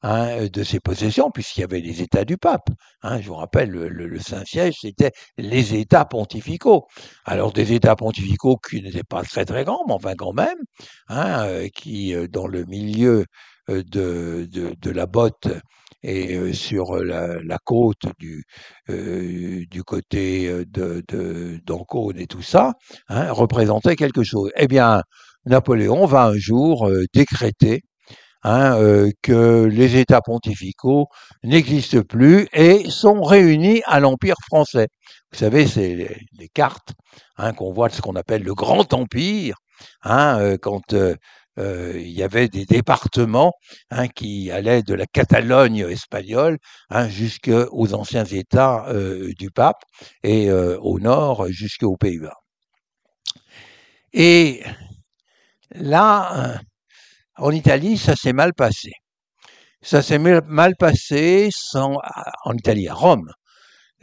hein, de ses possessions, puisqu'il y avait les États du pape. Hein, je vous rappelle, le Saint-Siège, c'était les États pontificaux. Alors des États pontificaux qui n'étaient pas très très grands, mais enfin quand même, hein, qui dans le milieu de la botte et sur la côte du côté d'Ancône et tout ça, hein, représentaient quelque chose. Eh bien, Napoléon va un jour décréter, hein, que les États pontificaux n'existent plus et sont réunis à l'Empire français. Vous savez, c'est les cartes, hein, qu'on voit de ce qu'on appelle le Grand Empire, hein, quand il y avait des départements, hein, qui allaient de la Catalogne espagnole, hein, jusqu'aux anciens États du pape et au nord jusqu'aux Pays-Bas. Et là, en Italie, ça s'est mal passé. Ça s'est mal passé en Italie, à Rome,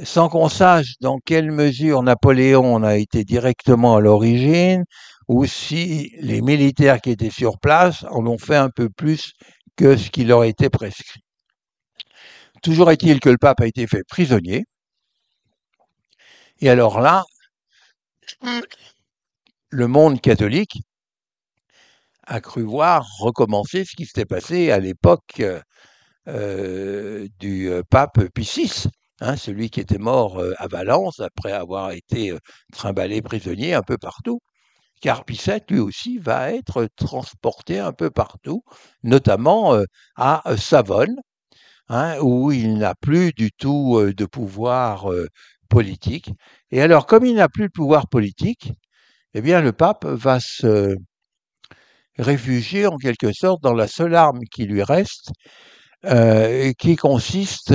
sans qu'on sache dans quelle mesure Napoléon en a été directement à l'origine, ou si les militaires qui étaient sur place en ont fait un peu plus que ce qui leur était prescrit. Toujours est-il que le pape a été fait prisonnier, et alors là, le monde catholique a cru voir recommencer ce qui s'était passé à l'époque du pape Pie VI, hein, celui qui était mort à Valence après avoir été trimballé prisonnier un peu partout. Car Pie VII, lui aussi, va être transporté un peu partout, notamment à Savone, hein, où il n'a plus du tout de pouvoir politique. Et alors, comme il n'a plus de pouvoir politique, eh bien, le pape va se réfugier en quelque sorte dans la seule arme qui lui reste, qui consiste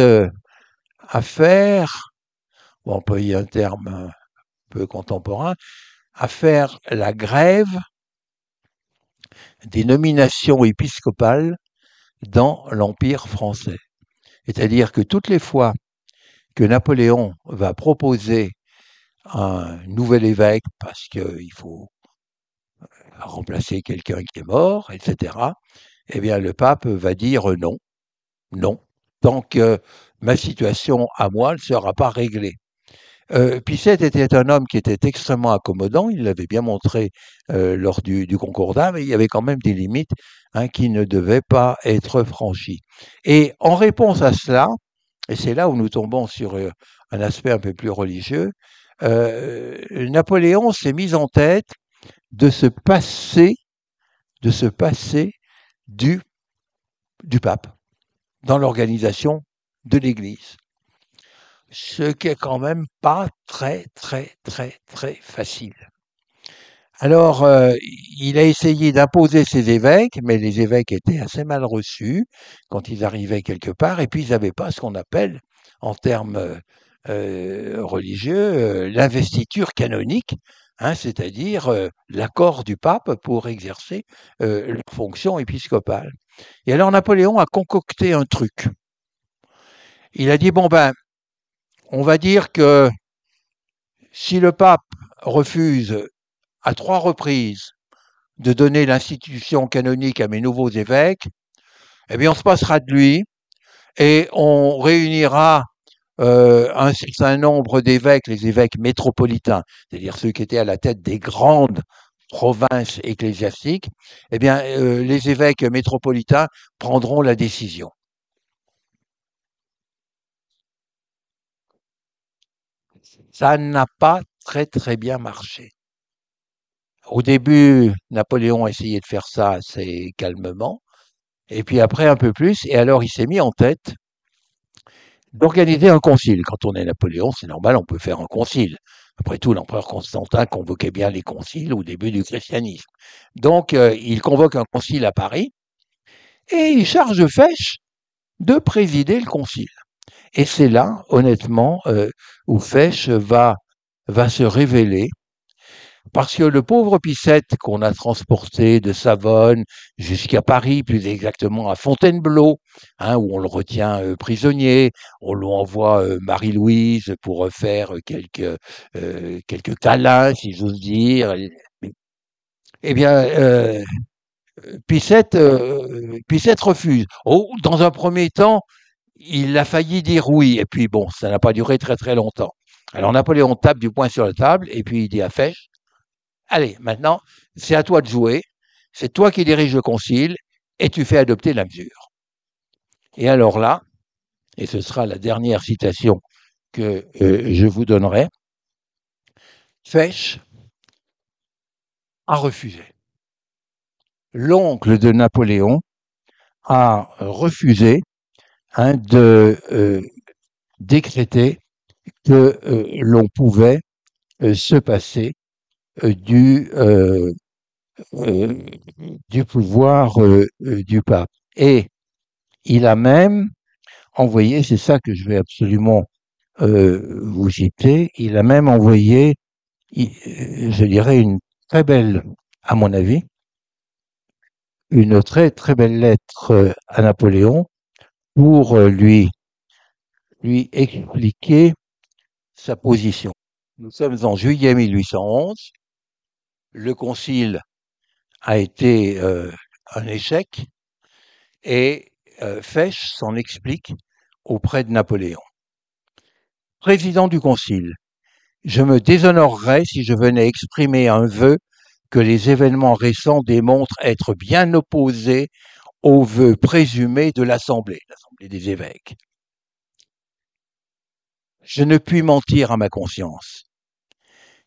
à faire, on peut y un terme un peu contemporain, à faire la grève des nominations épiscopales dans l'Empire français. C'est-à-dire que toutes les fois que Napoléon va proposer un nouvel évêque, parce qu'il faut remplacer quelqu'un qui est mort, etc., eh bien le pape va dire non, non, tant que ma situation à moi ne sera pas réglée. Pie VII était un homme qui était extrêmement accommodant, il l'avait bien montré lors du Concordat, mais il y avait quand même des limites, hein, qui ne devaient pas être franchies. Et en réponse à cela, et c'est là où nous tombons sur un aspect un peu plus religieux, Napoléon s'est mis en tête de se passer, du, du pape dans l'organisation de l'Église. Ce qui est quand même pas très, très, très, très facile. Alors, il a essayé d'imposer ses évêques, mais les évêques étaient assez mal reçus quand ils arrivaient quelque part, et puis ils n'avaient pas ce qu'on appelle, en termes religieux, l'investiture canonique, hein, c'est-à-dire l'accord du pape pour exercer leur fonction épiscopale. Et alors Napoléon a concocté un truc. Il a dit, bon ben, on va dire que si le pape refuse à 3 reprises de donner l'institution canonique à mes nouveaux évêques, eh bien on se passera de lui et on réunira un certain nombre d'évêques, les évêques métropolitains, c'est-à-dire ceux qui étaient à la tête des grandes provinces ecclésiastiques, eh bien les évêques métropolitains prendront la décision. Ça n'a pas très très bien marché. Au début, Napoléon a essayé de faire ça assez calmement, et puis après un peu plus, et alors il s'est mis en tête d'organiser un concile. Quand on est Napoléon, c'est normal, on peut faire un concile. Après tout, l'empereur Constantin convoquait bien les conciles au début du christianisme. Donc, il convoque un concile à Paris, et il charge Fesch de présider le concile. Et c'est là, honnêtement, où Fesch va se révéler, parce que le pauvre Picette qu'on a transporté de Savone jusqu'à Paris, plus exactement à Fontainebleau, hein, où on le retient prisonnier, on lui envoie Marie-Louise pour faire quelques câlins, si j'ose dire. Eh bien, Picette refuse. Oh, dans un premier temps, il a failli dire oui, et puis bon, ça n'a pas duré très très longtemps. Alors Napoléon tape du poing sur la table, et puis il dit à Fesch, allez, maintenant, c'est à toi de jouer, c'est toi qui dirige le concile, et tu fais adopter la mesure. Et alors là, et ce sera la dernière citation que je vous donnerai, Fesch a refusé. L'oncle de Napoléon a refusé de décréter que l'on pouvait se passer euh, du, euh, euh, du pouvoir du pape. Et il a même envoyé, c'est ça que je vais absolument vous citer, il a même envoyé, je dirais, une très belle, à mon avis, une très très belle lettre à Napoléon pour lui expliquer sa position. Nous sommes en juillet 1811, le concile a été un échec et Fesch s'en explique auprès de Napoléon. Président du concile, je me déshonorerais si je venais exprimer un vœu que les événements récents démontrent être bien opposés aux vœux présumés de l'Assemblée des évêques. Je ne puis mentir à ma conscience.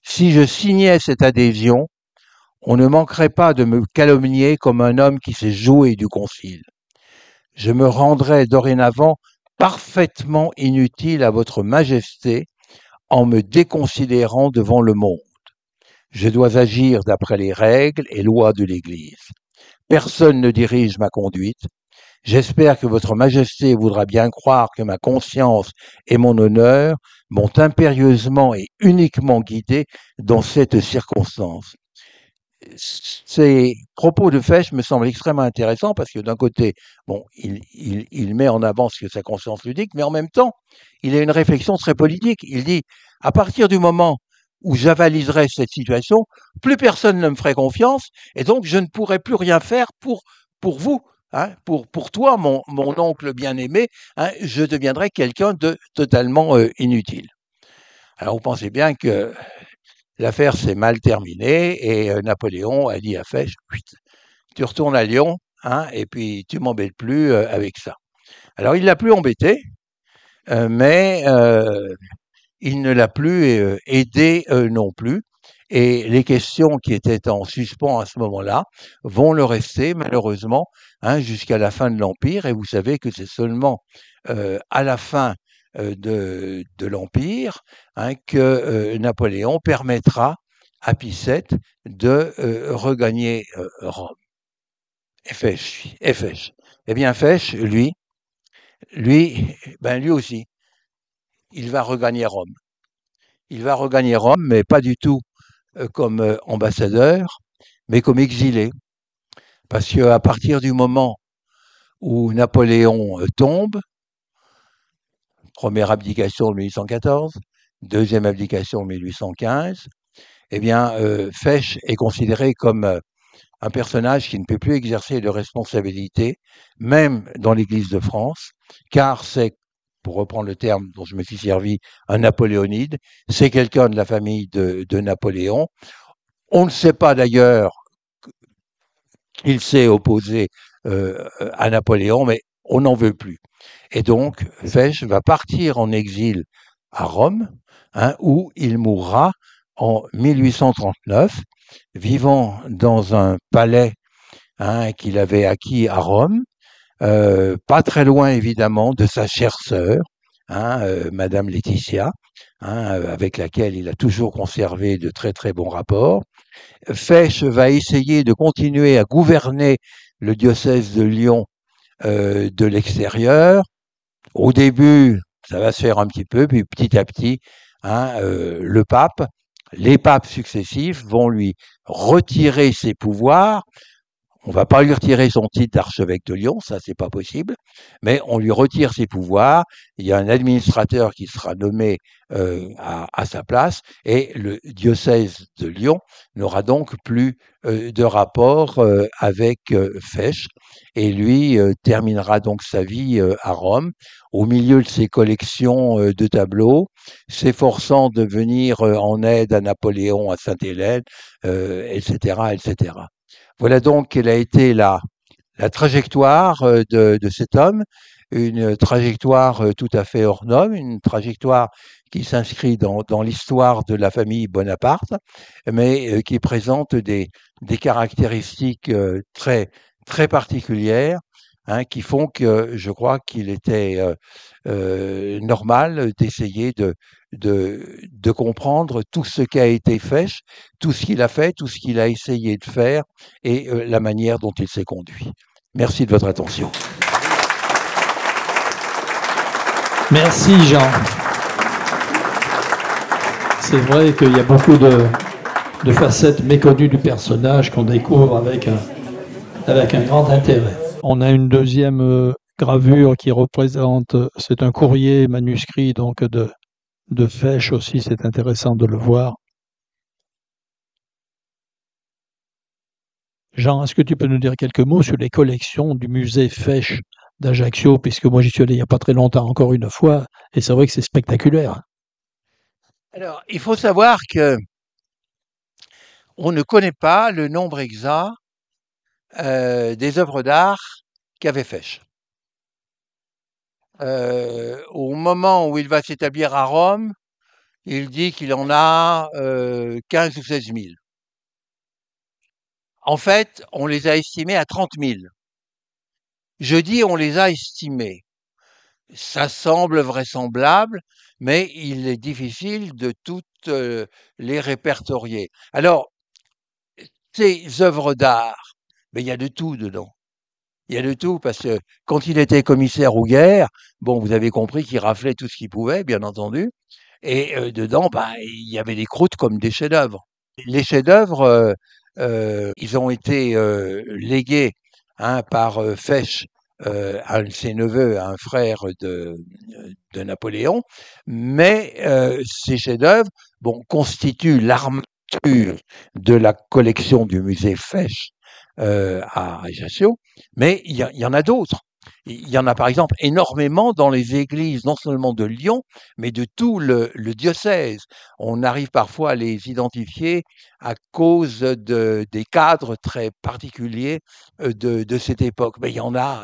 Si je signais cette adhésion, on ne manquerait pas de me calomnier comme un homme qui s'est joué du concile. Je me rendrais dorénavant parfaitement inutile à votre majesté en me déconsidérant devant le monde. Je dois agir d'après les règles et lois de l'Église. Personne ne dirige ma conduite. J'espère que votre majesté voudra bien croire que ma conscience et mon honneur m'ont impérieusement et uniquement guidé dans cette circonstance. Ces propos de Fesch me semblent extrêmement intéressants parce que d'un côté, bon, il met en avant ce que sa conscience lui dicte, mais en même temps, il a une réflexion très politique. Il dit, à partir du moment où j'avaliserai cette situation, plus personne ne me ferait confiance et donc je ne pourrai plus rien faire pour vous. Hein, pour toi, mon oncle bien-aimé, hein, je deviendrai quelqu'un de totalement inutile. Alors vous pensez bien que l'affaire s'est mal terminée et Napoléon a dit à Fesch, tu retournes à Lyon, hein, et puis tu m'embêtes plus avec ça. Alors il l'a plus embêté, mais il ne l'a plus aidé non plus. Et les questions qui étaient en suspens à ce moment-là vont le rester malheureusement hein, jusqu'à la fin de l'Empire. Et vous savez que c'est seulement à la fin de l'Empire hein, que Napoléon permettra à Picette de regagner Rome. Et Fesch. Eh bien Fesch, lui aussi, il va regagner Rome. Il va regagner Rome, mais pas du tout comme ambassadeur, mais comme exilé. Parce qu'à partir du moment où Napoléon tombe, première abdication en 1814, deuxième abdication en 1815, eh bien, Fesch est considéré comme un personnage qui ne peut plus exercer de responsabilité, même dans l'Église de France, car c'est, pour reprendre le terme dont je me suis servi, un napoléonide, c'est quelqu'un de la famille de Napoléon. On ne sait pas d'ailleurs qu'il s'est opposé à Napoléon, mais on n'en veut plus. Et donc, Fesch va partir en exil à Rome, hein, où il mourra en 1839, vivant dans un palais hein, qu'il avait acquis à Rome, pas très loin évidemment de sa chère sœur, hein, Madame Laetitia, hein, avec laquelle il a toujours conservé de très très bons rapports. Fesch va essayer de continuer à gouverner le diocèse de Lyon de l'extérieur. Au début, ça va se faire un petit peu, puis petit à petit, hein, les papes successifs vont lui retirer ses pouvoirs. On va pas lui retirer son titre d'archevêque de Lyon, ça c'est pas possible, mais on lui retire ses pouvoirs. Il y a un administrateur qui sera nommé à sa place et le diocèse de Lyon n'aura donc plus de rapport avec Fesch et lui terminera donc sa vie à Rome au milieu de ses collections de tableaux, s'efforçant de venir en aide à Napoléon, à Sainte-Hélène, etc., etc. Voilà donc quelle a été la trajectoire de cet homme, une trajectoire tout à fait hors norme, une trajectoire qui s'inscrit dans l'histoire de la famille Bonaparte, mais qui présente des caractéristiques très, très particulières, hein, qui font que je crois qu'il était normal d'essayer de comprendre tout ce qu'a été Fesch, tout ce qu'il a fait, tout ce qu'il a essayé de faire et la manière dont il s'est conduit. Merci de votre attention. Merci Jean. C'est vrai qu'il y a beaucoup de facettes méconnues du personnage qu'on découvre avec un grand intérêt. On a une deuxième gravure qui représente, c'est un courrier manuscrit donc de Fesch aussi, c'est intéressant de le voir. Jean, est-ce que tu peux nous dire quelques mots sur les collections du musée Fesch d'Ajaccio, puisque moi j'y suis allé il n'y a pas très longtemps encore une fois, et c'est vrai que c'est spectaculaire. Alors, il faut savoir que on ne connaît pas le nombre exact des œuvres d'art qu'avait Fesch. Au moment où il va s'établir à Rome, il dit qu'il en a 15 ou 16 000. En fait, on les a estimés à 30 000. Je dis on les a estimés. Ça semble vraisemblable, mais il est difficile de toutes les répertorier. Alors, ces œuvres d'art, mais il y a de tout dedans. Il y a de tout, parce que quand il était commissaire aux guerres, bon, vous avez compris qu'il raflait tout ce qu'il pouvait, bien entendu, et dedans, bah, il y avait des croûtes comme des chefs-d'œuvre. Les chefs-d'œuvre, ils ont été légués hein, par Fesch à un de ses neveux, à un frère de Napoléon, mais ces chefs-d'œuvre bon, constituent l'armature de la collection du musée Fesch à Ajaccio, mais il y en a d'autres. Il y en a par exemple énormément dans les églises, non seulement de Lyon, mais de tout le diocèse. On arrive parfois à les identifier à cause des cadres très particuliers de cette époque. Mais il y en a,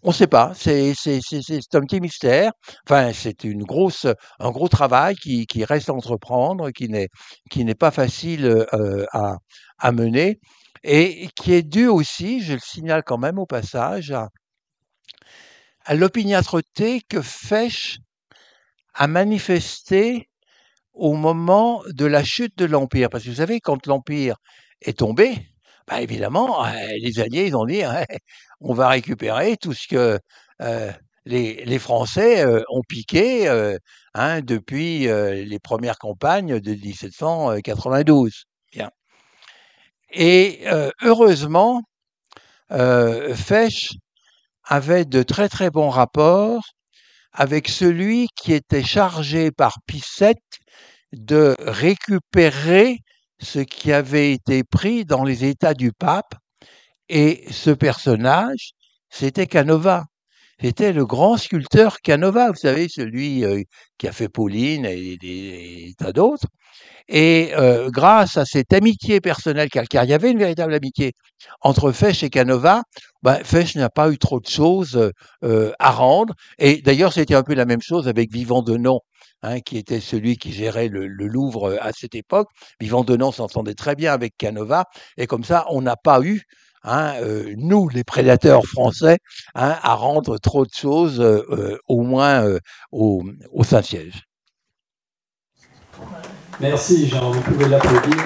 on ne sait pas, c'est un petit mystère. Enfin, c'est un gros travail qui reste à entreprendre, qui n'est pas facile à mener et qui est dû aussi, je le signale quand même au passage, à l'opiniâtreté que Fesch a manifestée au moment de la chute de l'Empire. Parce que vous savez, quand l'Empire est tombé, bah évidemment, les Alliés, ils ont dit, ouais, on va récupérer tout ce que les Français ont piqué hein, depuis les premières campagnes de 1792. Bien. Et heureusement, Fesch avait de très très bons rapports avec celui qui était chargé par Pie VII de récupérer ce qui avait été pris dans les états du pape. Et ce personnage, c'était Canova. C'était le grand sculpteur Canova, vous savez, celui qui a fait Pauline et des tas d'autres. Et grâce à cette amitié personnelle, car il y avait une véritable amitié entre Fesch et Canova, ben, Fesch n'a pas eu trop de choses à rendre. Et d'ailleurs, c'était un peu la même chose avec Vivant Denon, hein, qui était celui qui gérait le Louvre à cette époque. Vivant Denon s'entendait très bien avec Canova, et comme ça, on n'a pas eu hein, nous, les prédateurs français, hein, à rendre trop de choses, au moins au Saint-Siège. Merci Jean, vous pouvez l'applaudir.